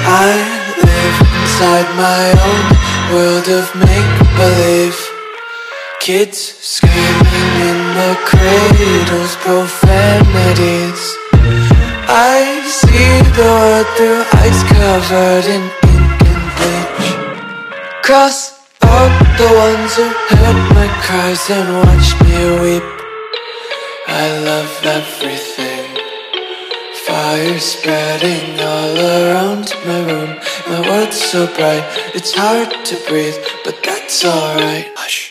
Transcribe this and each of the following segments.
I live inside my own world of make-believe. Kids screaming in the cradles, profanities. I see the world through ice covered in ink and bleach. Cross out the ones who heard my cries and watched me weep. I love everything. Fire spreading all around my room. My world's so bright, it's hard to breathe, but that's alright. Hush.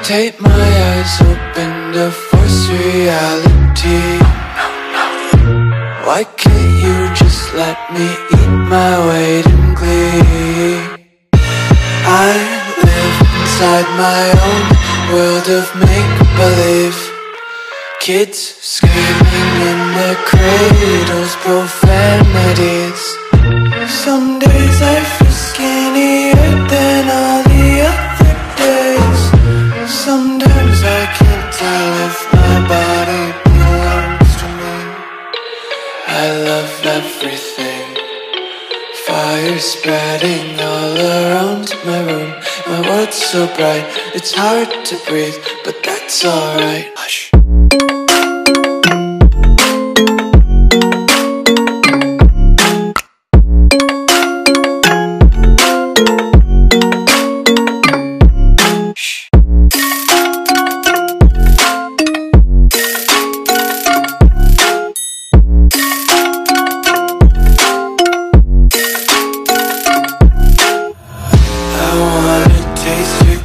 Tape my eyes open to force reality. Why can't you just let me eat my weight in glee? I live inside my own world of make-believe. Kids screaming in their cradles, profanities. Some days I feel skinnier than all the other days. Sometimes I can't tell if my body belongs to me. I love everything. Fire spreading all around my room. My world's so bright, it's hard to breathe, but that's alright. Hush.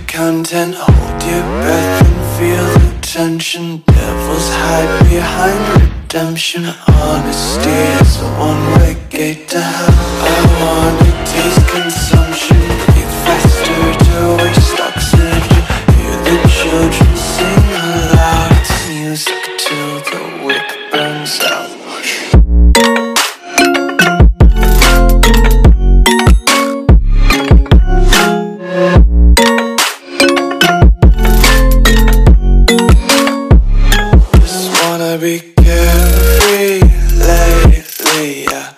Content, hold your breath and feel the tension. Devils hide behind redemption. Honesty is a one-way gate to hell. I wanna taste consumption. Breathe faster to waste oxygen. Hear the children sing aloud. It's music till the wick burns out. Be carefree lately, yeah.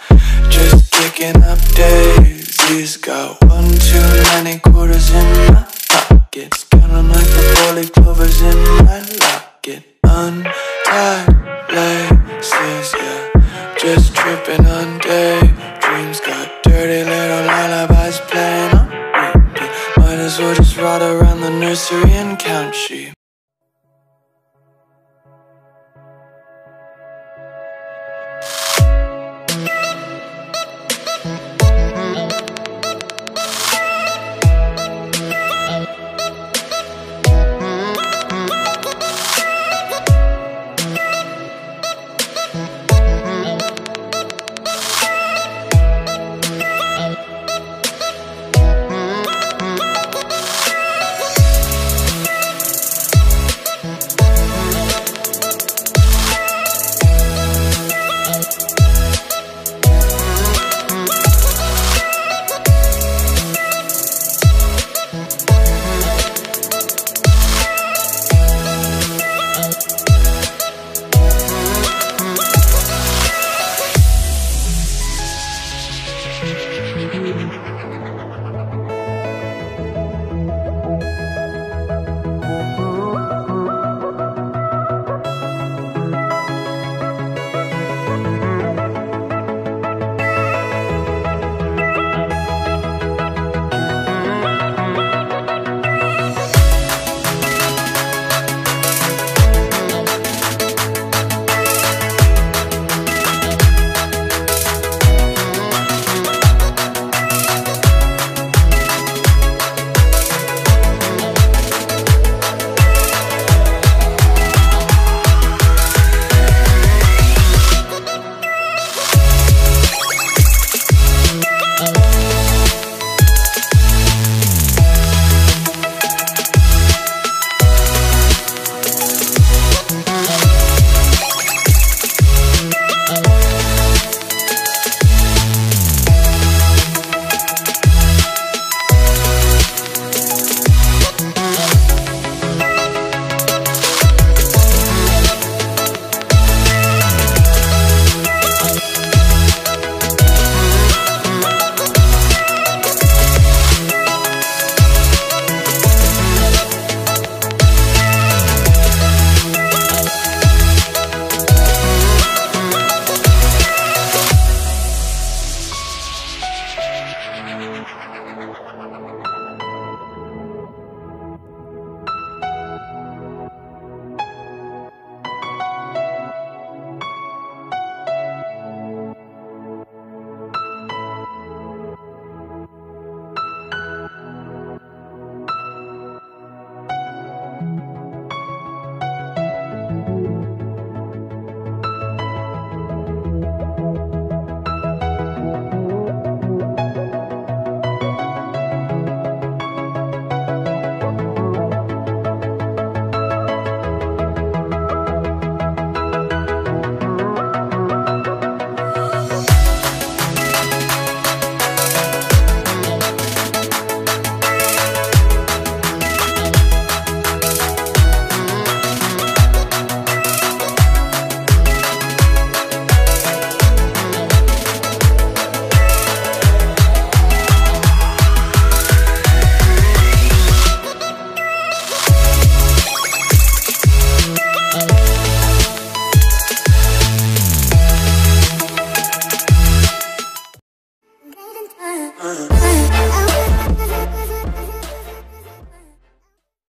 Just kicking up daisies. Got one too many quarters in my pockets. Counting like the four-leaf clovers in my locket. Untied laces, yeah. Just tripping on daydreams. Got dirty little lullabies playing on repeat. Might as well just ride around the nursery and count sheep.